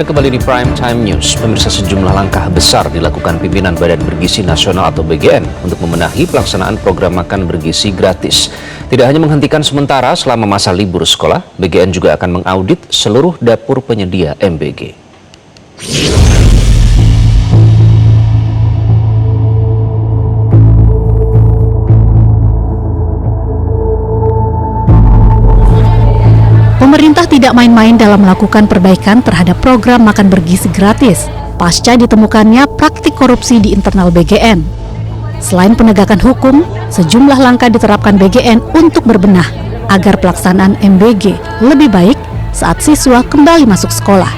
Anda kembali di Prime Time News. Pemirsa, sejumlah langkah besar dilakukan pimpinan Badan Bergizi Nasional atau BGN untuk membenahi pelaksanaan program makan bergizi gratis. Tidak hanya menghentikan sementara selama masa libur sekolah, BGN juga akan mengaudit seluruh dapur penyedia MBG. Pemerintah tidak main-main dalam melakukan perbaikan terhadap program makan bergizi gratis pasca ditemukannya praktik korupsi di internal BGN. Selain penegakan hukum, sejumlah langkah diterapkan BGN untuk berbenah agar pelaksanaan MBG lebih baik saat siswa kembali masuk sekolah.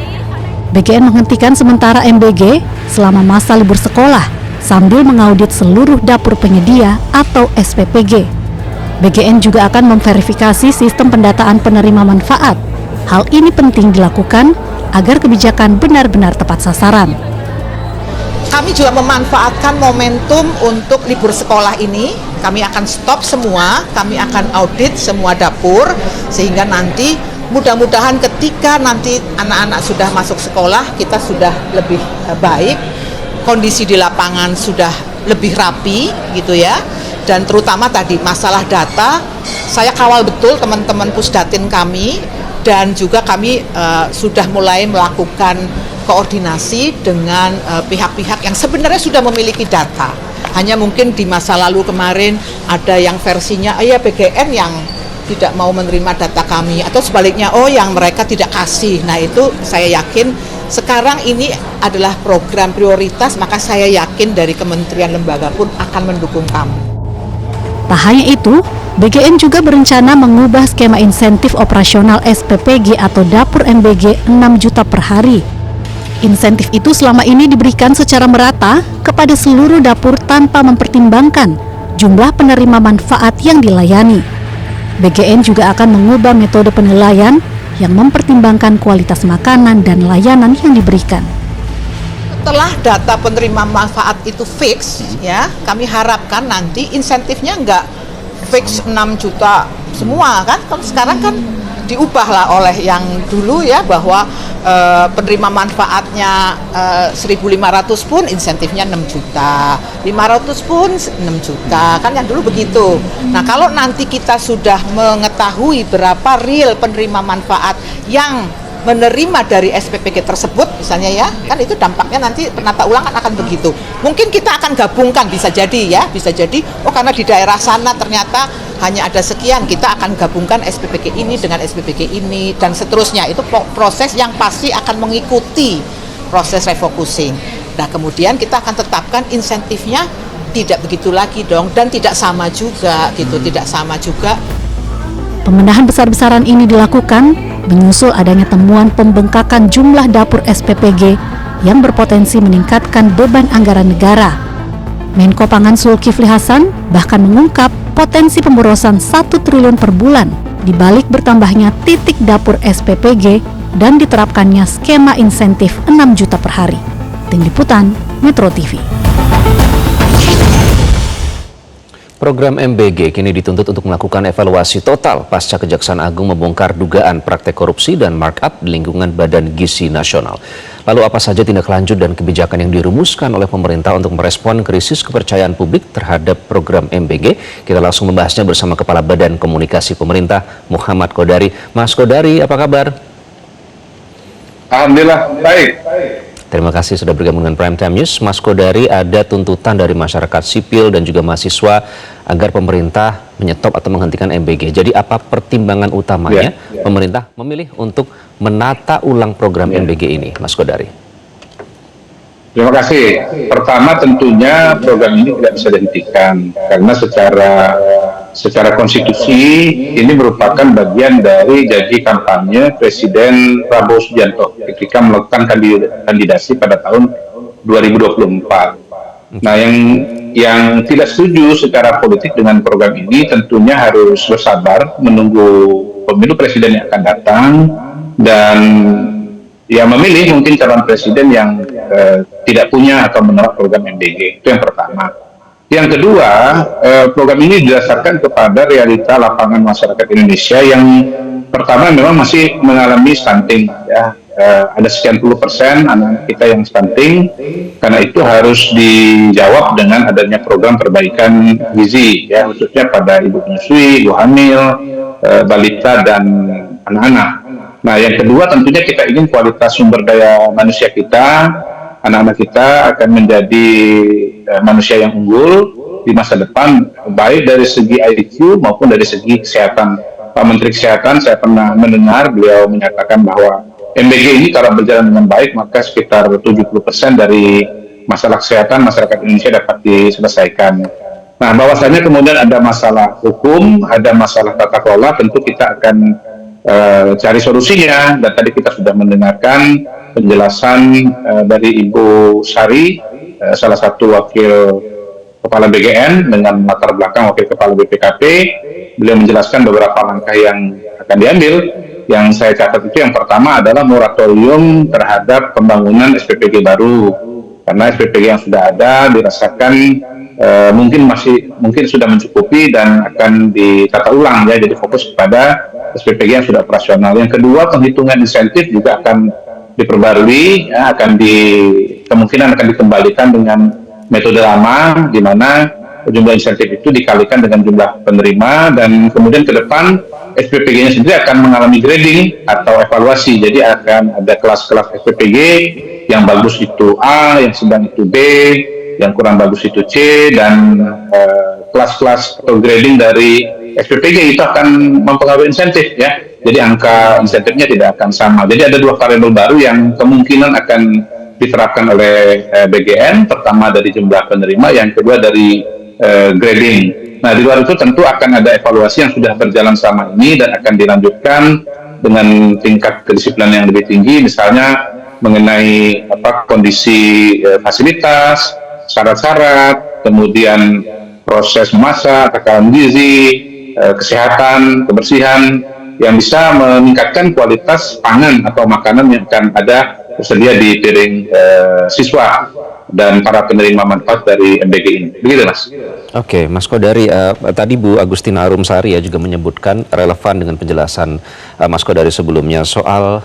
BGN menghentikan sementara MBG selama masa libur sekolah sambil mengaudit seluruh dapur penyedia atau SPPG. BGN juga akan memverifikasi sistem pendataan penerima manfaat. Hal ini penting dilakukan agar kebijakan benar-benar tepat sasaran. Kami juga memanfaatkan momentum untuk libur sekolah ini. Kami akan stop semua, kami akan audit semua dapur, sehingga nanti mudah-mudahan ketika nanti anak-anak sudah masuk sekolah, kita sudah lebih baik, kondisi di lapangan sudah lebih rapi gitu ya. Dan terutama tadi masalah data, saya kawal betul teman-teman Pusdatin kami, dan juga kami sudah mulai melakukan koordinasi dengan pihak-pihak yang sebenarnya sudah memiliki data. Hanya mungkin di masa lalu kemarin ada yang versinya BGN yang tidak mau menerima data kami, atau sebaliknya yang mereka tidak kasih. Nah itu saya yakin sekarang ini adalah program prioritas, maka saya yakin dari kementerian lembaga pun akan mendukung kami. Tak hanya itu, BGN juga berencana mengubah skema insentif operasional SPPG atau dapur MBG 6 juta per hari. Insentif itu selama ini diberikan secara merata kepada seluruh dapur tanpa mempertimbangkan jumlah penerima manfaat yang dilayani. BGN juga akan mengubah metode penilaian yang mempertimbangkan kualitas makanan dan layanan yang diberikan. Setelah data penerima manfaat itu fix, ya, kami harapkan nanti insentifnya nggak fix 6 juta semua kan. Kalau sekarang kan diubahlah oleh yang dulu ya, bahwa penerima manfaatnya 1.500 pun insentifnya 6 juta, 500 pun 6 juta, kan yang dulu begitu. Nah kalau nanti kita sudah mengetahui berapa real penerima manfaat yang menerima dari SPPG tersebut misalnya ya, kan itu dampaknya nanti penata ulangan akan begitu. Mungkin kita akan gabungkan, bisa jadi ya, bisa jadi karena di daerah sana ternyata hanya ada sekian, kita akan gabungkan SPPG ini dengan SPPG ini dan seterusnya. Itu proses yang pasti akan mengikuti proses refocusing. Nah kemudian kita akan tetapkan insentifnya tidak begitu lagi dong, dan tidak sama juga gitu, tidak sama juga. Pembenahan besar-besaran ini dilakukan menyusul adanya temuan pembengkakan jumlah dapur SPPG yang berpotensi meningkatkan beban anggaran negara. Menko Pangan Zulkifli Hasan bahkan mengungkap potensi pemborosan 1 triliun per bulan di balik bertambahnya titik dapur SPPG dan diterapkannya skema insentif 6 juta per hari. Tim Liputan Metro TV. Program MBG kini dituntut untuk melakukan evaluasi total pasca Kejaksaan Agung membongkar dugaan praktek korupsi dan markup di lingkungan Badan Gizi Nasional. Lalu apa saja tindak lanjut dan kebijakan yang dirumuskan oleh pemerintah untuk merespon krisis kepercayaan publik terhadap program MBG? Kita langsung membahasnya bersama Kepala Badan Komunikasi Pemerintah, Muhammad Kodari. Mas Kodari, apa kabar? Alhamdulillah, baik. Terima kasih sudah bergabung dengan Prime Time News. Mas Kodari, ada tuntutan dari masyarakat sipil dan juga mahasiswa agar pemerintah menyetop atau menghentikan MBG. Jadi apa pertimbangan utamanya pemerintah memilih untuk menata ulang program MBG ini, Mas Kodari? Terima kasih. Pertama tentunya program ini tidak bisa dihentikan karena secara konstitusi ini merupakan bagian dari janji kampanye Presiden Prabowo Subianto ketika melakukan kandidasi pada tahun 2024. Nah, yang tidak setuju secara politik dengan program ini tentunya harus bersabar menunggu pemilu presiden yang akan datang dan memilih mungkin calon presiden yang tidak punya atau menolak program MBG. Itu yang pertama. Yang kedua, program ini didasarkan kepada realita lapangan masyarakat Indonesia yang pertama memang masih mengalami stunting, ya, ada sekian puluh persen anak kita yang stunting, karena itu harus dijawab dengan adanya program perbaikan gizi, ya, khususnya pada ibu menyusui, ibu hamil, balita dan anak-anak. Nah, yang kedua tentunya kita ingin kualitas sumber daya manusia kita, anak-anak kita akan menjadi manusia yang unggul di masa depan, baik dari segi IQ maupun dari segi kesehatan. Pak Menteri Kesehatan, saya pernah mendengar beliau menyatakan bahwa MBG ini kalau berjalan dengan baik, maka sekitar 70% dari masalah kesehatan masyarakat Indonesia dapat diselesaikan. Nah, bahwasannya kemudian ada masalah hukum, ada masalah tata kelola, tentu kita akan cari solusinya. Dan tadi kita sudah mendengarkan penjelasan dari Ibu Sari, salah satu wakil Kepala BGN dengan latar belakang Wakil Kepala BPKP. Beliau menjelaskan beberapa langkah yang akan diambil. Yang saya catat itu yang pertama adalah moratorium terhadap pembangunan SPPG baru, karena SPPG yang sudah ada dirasakan mungkin sudah mencukupi dan akan ditata ulang, ya, jadi fokus pada SPPG yang sudah operasional. Yang kedua, penghitungan insentif juga akan diperbarui, ya, kemungkinan akan dikembalikan dengan metode lama, di mana jumlah insentif itu dikalikan dengan jumlah penerima, dan kemudian ke depan SPPG-nya sendiri akan mengalami grading atau evaluasi. Jadi akan ada kelas-kelas SPPG, yang bagus itu A, yang sedang itu B, yang kurang bagus itu C, dan kelas-kelas atau grading dari SPPG itu akan mempengaruhi insentif, ya. Jadi angka insentifnya tidak akan sama. Jadi ada dua variabel baru yang kemungkinan akan diterapkan oleh BGN, pertama dari jumlah penerima, yang kedua dari grading. Nah, di luar itu tentu akan ada evaluasi yang sudah berjalan selama ini dan akan dilanjutkan dengan tingkat kedisiplinan yang lebih tinggi, misalnya mengenai kondisi fasilitas, syarat-syarat, kemudian proses memasak, takaran gizi, kesehatan, kebersihan, yang bisa meningkatkan kualitas pangan atau makanan yang akan ada tersedia di piring siswa dan para penerima manfaat dari MBG ini. Begitu, Mas. Oke, Mas Kodari, tadi Bu Agustina Arumsari ya juga menyebutkan relevan dengan penjelasan Mas Kodari sebelumnya soal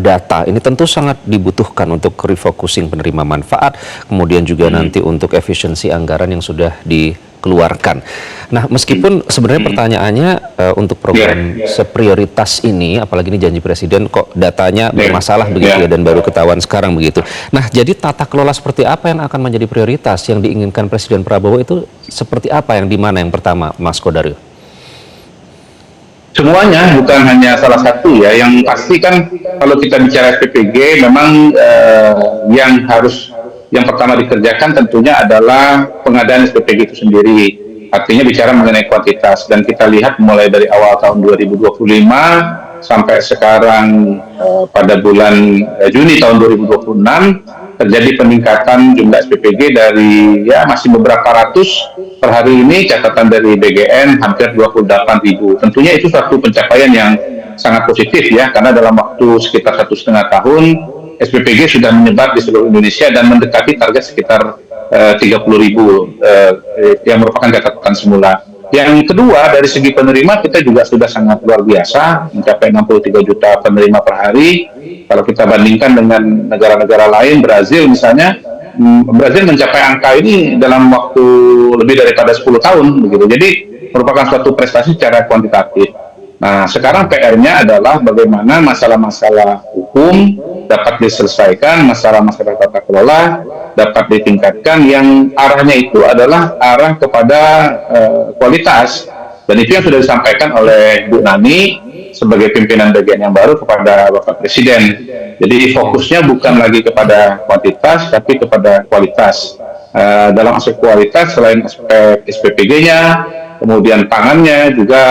data. Ini tentu sangat dibutuhkan untuk refocusing penerima manfaat, kemudian juga nanti untuk efisiensi anggaran yang sudah dikeluarkan. Nah, meskipun sebenarnya pertanyaannya untuk program seprioritas ini, apalagi ini janji Presiden, kok datanya bermasalah begitu ya, dan baru ketahuan sekarang begitu. Nah, jadi tata kelola seperti apa yang akan menjadi prioritas yang diinginkan Presiden Prabowo itu seperti apa, yang di mana yang pertama, Mas Kodari? Semuanya, bukan hanya salah satu, ya. Yang pasti kan kalau kita bicara SPPG, memang yang pertama dikerjakan tentunya adalah pengadaan SPPG itu sendiri. Artinya bicara mengenai kuantitas, dan kita lihat mulai dari awal tahun 2025 sampai sekarang pada bulan Juni tahun 2026 terjadi peningkatan jumlah SPPG dari masih beberapa ratus per hari ini. Catatan dari BGN hampir 28.000. Tentunya itu satu pencapaian yang sangat positif, ya, karena dalam waktu sekitar 1,5 tahun SPPG sudah menyebar di seluruh Indonesia dan mendekati target sekitar 30.000 yang merupakan catatan semula. Yang kedua, dari segi penerima kita juga sudah sangat luar biasa, mencapai 63 juta penerima per hari. Kalau kita bandingkan dengan negara-negara lain, Brazil misalnya, Brazil mencapai angka ini dalam waktu lebih daripada 10 tahun begitu. Jadi merupakan suatu prestasi secara kuantitatif. Nah, sekarang PR-nya adalah bagaimana masalah-masalah hukum dapat diselesaikan, masalah-masalah tata kelola dapat ditingkatkan, yang arahnya itu adalah arah kepada kualitas. Dan itu yang sudah disampaikan oleh Bu Nani sebagai pimpinan bagian yang baru kepada Bapak Presiden. Jadi fokusnya bukan lagi kepada kuantitas, tapi kepada kualitas. Dalam aspek kualitas, selain aspek SPPG-nya, kemudian pangannya juga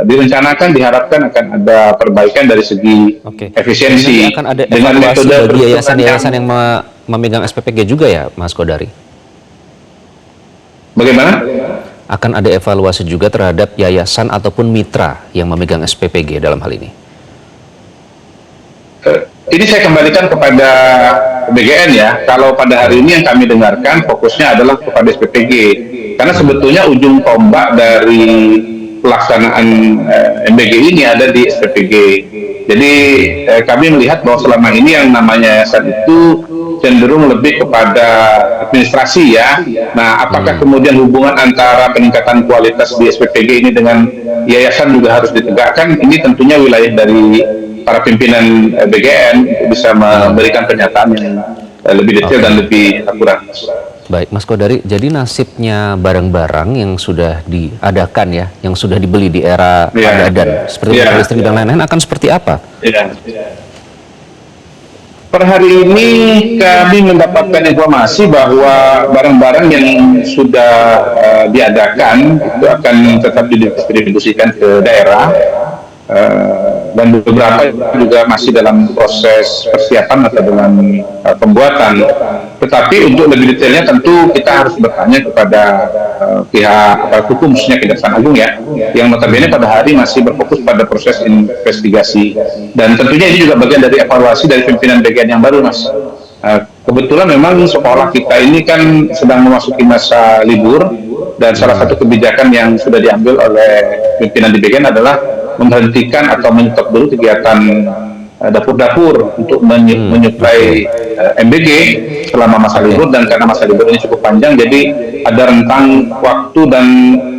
direncanakan, diharapkan akan ada perbaikan dari segi efisiensi. Akan ada dengan metode bagi yayasan-yayasan yang memegang SPPG juga, ya, Mas Kodari? Bagaimana? Akan ada evaluasi juga terhadap yayasan ataupun mitra yang memegang SPPG dalam hal ini? Ini saya kembalikan kepada BGN, ya. Kalau pada hari ini yang kami dengarkan fokusnya adalah kepada SPPG. Karena sebetulnya ujung tombak dari pelaksanaan MBG ini ada di SPPG. Jadi kami melihat bahwa selama ini yang namanya yayasan itu cenderung lebih kepada administrasi ya. Nah, apakah kemudian hubungan antara peningkatan kualitas di SPPG ini dengan yayasan juga harus ditegakkan? Ini tentunya wilayah dari para pimpinan BGN untuk bisa memberikan pernyataan yang lebih detail dan lebih akurat. Baik, Mas Kodari, jadi nasibnya barang-barang yang sudah diadakan ya, yang sudah dibeli di era Ramadan, seperti motor listrik dan lain-lain akan seperti apa? Per hari ini kami mendapatkan informasi bahwa barang-barang yang sudah diadakan itu akan tetap didistribusikan ke daerah, dan beberapa juga masih dalam proses persiapan atau dalam pembuatan. Tetapi untuk lebih detailnya tentu kita harus bertanya kepada pihak hukum, khususnya Kejaksaan Agung ya, yang notabene pada hari masih berfokus pada proses investigasi. Dan tentunya ini juga bagian dari evaluasi dari pimpinan BGN yang baru, Mas. Kebetulan memang sekolah kita ini kan sedang memasuki masa libur, dan salah satu kebijakan yang sudah diambil oleh pimpinan di BGN adalah menghentikan atau menyetop dulu kegiatan dapur-dapur untuk menyuplai MBG selama masa libur. Dan karena masa libur ini cukup panjang, jadi ada rentang waktu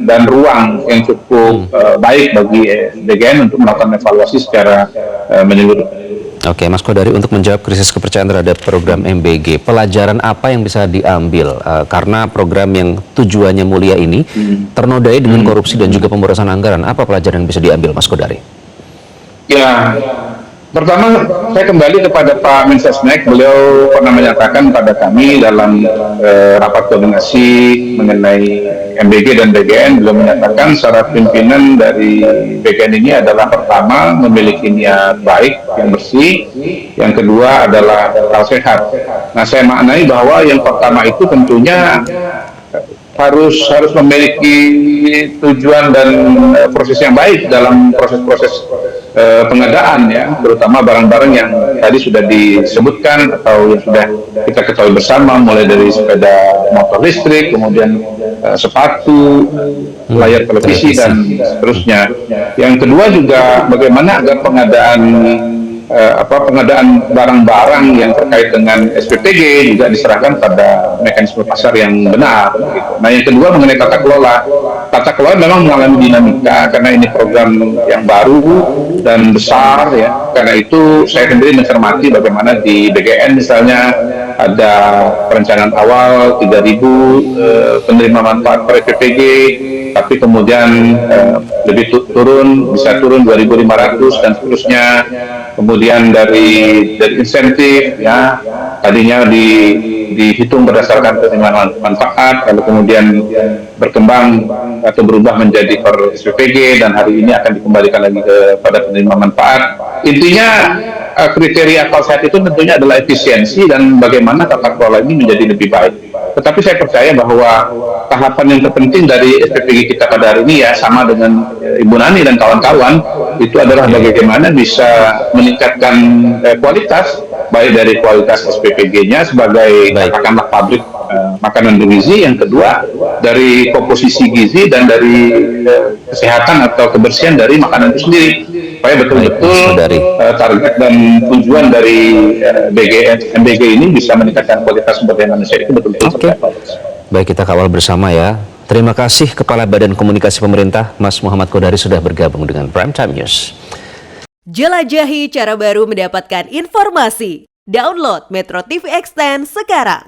dan ruang yang cukup baik bagi BGN untuk melakukan evaluasi secara menyeluruh. Oke, Mas Kodari, untuk menjawab krisis kepercayaan terhadap program MBG, pelajaran apa yang bisa diambil karena program yang tujuannya mulia ini ternodai dengan korupsi dan juga pemborosan anggaran? Apa pelajaran yang bisa diambil, Mas Kodari? Ya, pertama saya kembali kepada Pak Mensesnek. Beliau pernah menyatakan pada kami dalam rapat koordinasi mengenai MBG dan BGN, beliau menyatakan syarat pimpinan dari BGN ini adalah pertama memiliki niat baik yang bersih, yang kedua adalah akal sehat. Nah, saya maknai bahwa yang pertama itu tentunya harus memiliki tujuan dan proses yang baik dalam proses-proses pengadaan ya, terutama barang-barang yang tadi sudah disebutkan atau yang sudah kita ketahui bersama, mulai dari sepeda motor listrik, kemudian sepatu, layar televisi dan seterusnya. Yang kedua juga bagaimana agar pengadaan barang-barang yang terkait dengan SPPG juga diserahkan pada mekanisme pasar yang benar. Gitu. Nah, yang kedua mengenai tata kelola. Tata kelola memang mengalami dinamika karena ini program yang baru dan besar ya. Karena itu saya sendiri mencermati bagaimana di BGN misalnya ada perencanaan awal 3.000 penerima manfaat per SPPG, tapi kemudian lebih bisa turun 2.500 dan seterusnya. Kemudian dari insentif ya, tadinya dihitung berdasarkan penerimaan manfaat, lalu kemudian berkembang atau berubah menjadi per SPPG, dan hari ini akan dikembalikan lagi kepada penerima manfaat. Intinya kriteria akal sehat itu tentunya adalah efisiensi dan bagaimana tata kelola ini menjadi lebih baik. Tetapi saya percaya bahwa tahapan yang terpenting dari SPPG kita pada hari ini ya, sama dengan Ibu Nani dan kawan-kawan, itu adalah bagaimana bisa meningkatkan kualitas, baik dari kualitas SPPG-nya sebagai katakanlah pabrik makanan bergizi, yang kedua dari komposisi gizi dan dari kesehatan atau kebersihan dari makanan itu sendiri, supaya betul-betul target dan tujuan dari MBG ini bisa meningkatkan kualitas sumber daya manusia itu betul-betul tercapai. Baik, kita kawal bersama ya. Terima kasih Kepala Badan Komunikasi Pemerintah, Mas Muhammad Kodari, sudah bergabung dengan Prime Time News. Jelajahi cara baru mendapatkan informasi. Download Metro TV Extend sekarang.